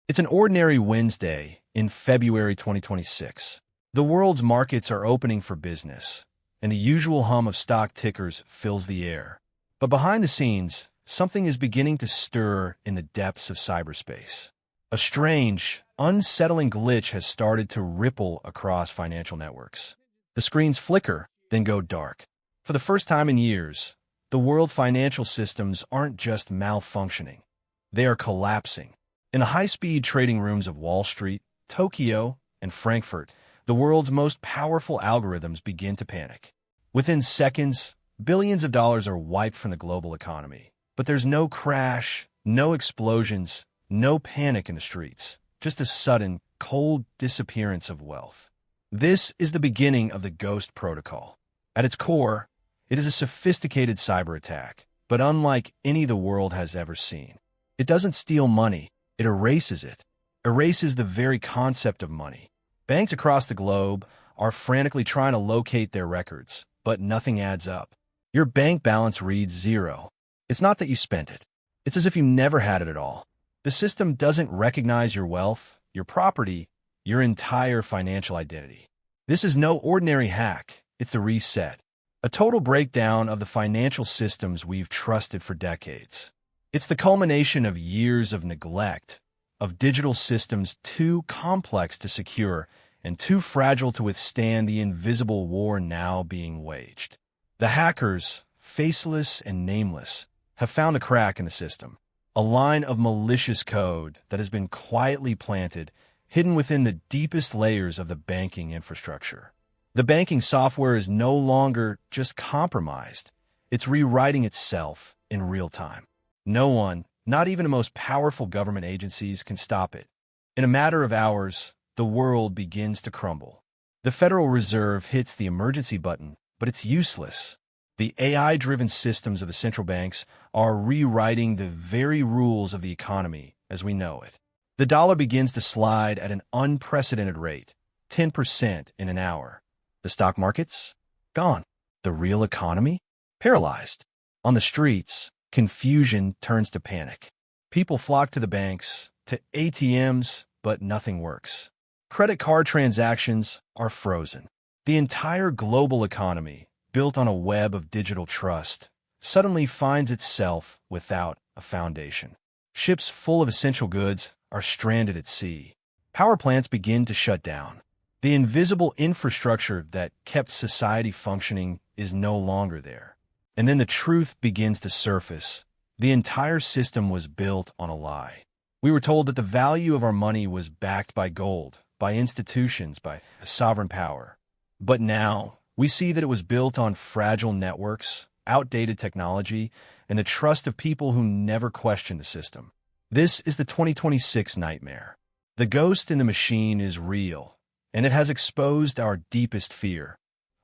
It's an ordinary Wednesday in February 2026. The world's markets are opening for business, and the usual hum of stock tickers fills the air. But behind the scenes, something is beginning to stir in the depths of cyberspace. A strange, unsettling glitch has started to ripple across financial networks. The screens flicker, then go dark. For the first time in years, the world financial systems aren't just malfunctioning. They are collapsing. In the high-speed trading rooms of Wall Street, Tokyo, and Frankfurt, the world's most powerful algorithms begin to panic. Within seconds, billions of dollars are wiped from the global economy. But there's no crash, no explosions, no panic in the streets, just a sudden, cold disappearance of wealth. This is the beginning of the Ghost Protocol. At its core, it is a sophisticated cyber attack, but unlike any the world has ever seen. It doesn't steal money. It erases it, erases the very concept of money. Banks across the globe are frantically trying to locate their records, but nothing adds up. Your bank balance reads zero. It's not that you spent it. It's as if you never had it at all. The system doesn't recognize your wealth, your property, your entire financial identity. This is no ordinary hack. It's the reset, a total breakdown of the financial systems we've trusted for decades. It's the culmination of years of neglect, of digital systems too complex to secure and too fragile to withstand the invisible war now being waged. The hackers, faceless and nameless, have found a crack in the system, a line of malicious code that has been quietly planted, hidden within the deepest layers of the banking infrastructure. The banking software is no longer just compromised, it's rewriting itself in real time. No one, not even the most powerful government agencies, can stop it. In a matter of hours, the world begins to crumble. The Federal Reserve hits the emergency button, but it's useless. The AI-driven systems of the central banks are rewriting the very rules of the economy as we know it. The dollar begins to slide at an unprecedented rate, 10% in an hour. The stock markets? Gone. The real economy? Paralyzed. On the streets, confusion turns to panic. People flock to the banks, to ATMs, but nothing works. Credit card transactions are frozen. The entire global economy, built on a web of digital trust, suddenly finds itself without a foundation. Ships full of essential goods are stranded at sea. Power plants begin to shut down. The invisible infrastructure that kept society functioning is no longer there. And then the truth begins to surface. The entire system was built on a lie. We were told that the value of our money was backed by gold, by institutions, by a sovereign power. But now, we see that it was built on fragile networks, outdated technology, and the trust of people who never questioned the system. This is the 2026 nightmare. The ghost in the machine is real, and it has exposed our deepest fear.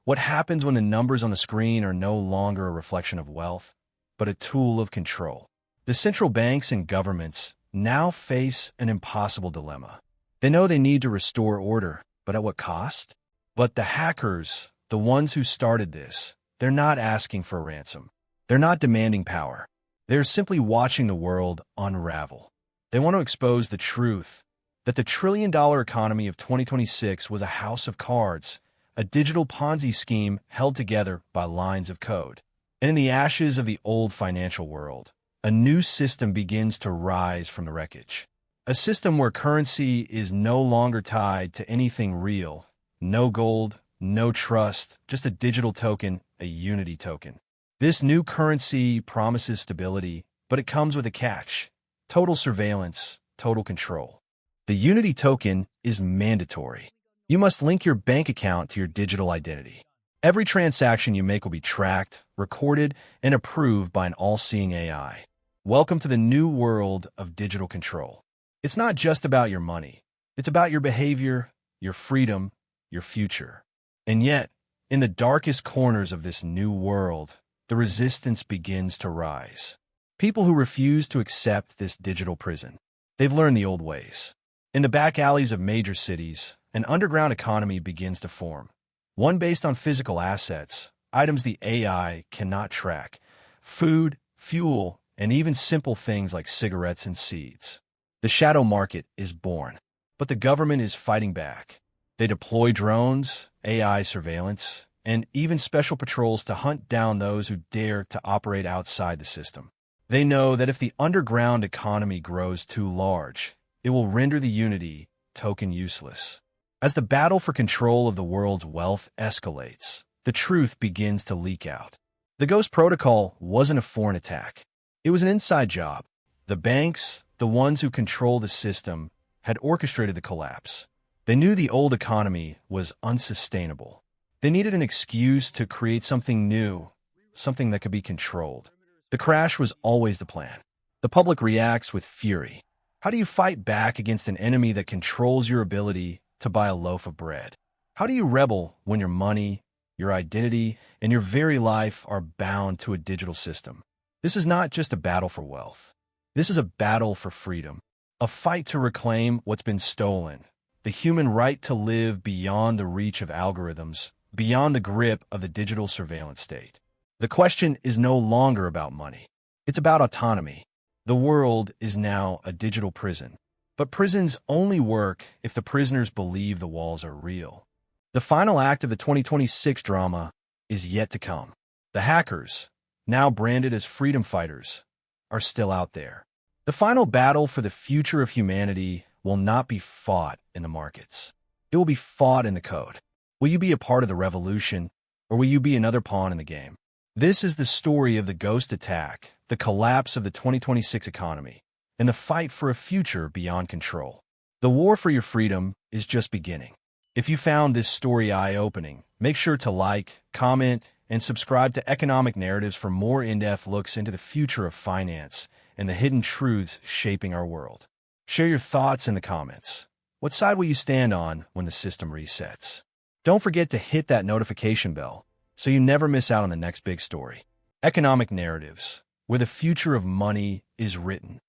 What happens when the numbers on the screen are no longer a reflection of wealth, but a tool of control? The central banks and governments now face an impossible dilemma. They know they need to restore order, but at what cost? But the hackers, the ones who started this, they're not asking for a ransom. They're not demanding power. They're simply watching the world unravel. They want to expose the truth that the trillion-dollar economy of 2026 was a house of cards, a digital Ponzi scheme held together by lines of code. And in the ashes of the old financial world, a new system begins to rise from the wreckage. A system where currency is no longer tied to anything real. No gold, no trust, just a digital token, a unity token. This new currency promises stability, but it comes with a catch: total surveillance, total control. The unity token is mandatory. You must link your bank account to your digital identity. Every transaction you make will be tracked, recorded, and approved by an all-seeing AI. Welcome to the new world of digital control. It's not just about your money. It's about your behavior, your freedom, your future. And yet, in the darkest corners of this new world, the resistance begins to rise. People who refuse to accept this digital prison. They've learned the old ways. In the back alleys of major cities, an underground economy begins to form. One based on physical assets, items the AI cannot track, food, fuel, and even simple things like cigarettes and seeds. The shadow market is born. But the government is fighting back. They deploy drones, AI surveillance, and even special patrols to hunt down those who dare to operate outside the system. They know that if the underground economy grows too large, it will render the Unity token useless. As the battle for control of the world's wealth escalates, the truth begins to leak out. The Ghost Protocol wasn't a foreign attack. It was an inside job. The banks, the ones who control the system, had orchestrated the collapse. They knew the old economy was unsustainable. They needed an excuse to create something new, something that could be controlled. The crash was always the plan. The public reacts with fury. How do you fight back against an enemy that controls your ability to buy a loaf of bread? How do you rebel when your money, your identity, and your very life are bound to a digital system? This is not just a battle for wealth. This is a battle for freedom, a fight to reclaim what's been stolen, the human right to live beyond the reach of algorithms, beyond the grip of the digital surveillance state. The question is no longer about money. It's about autonomy. The world is now a digital prison. But prisons only work if the prisoners believe the walls are real. The final act of the 2026 drama is yet to come. The hackers, now branded as freedom fighters, are still out there. The final battle for the future of humanity will not be fought in the markets. It will be fought in the code. Will you be a part of the revolution, or will you be another pawn in the game? This is the story of the Ghost attack, the collapse of the 2026 economy, and the fight for a future beyond control. The war for your freedom is just beginning. If you found this story eye-opening, make sure to like, comment, and subscribe to Economic Narratives for more in-depth looks into the future of finance and the hidden truths shaping our world. Share your thoughts in the comments. What side will you stand on when the system resets? Don't forget to hit that notification bell so you never miss out on the next big story. Economic Narratives, where the future of money is written.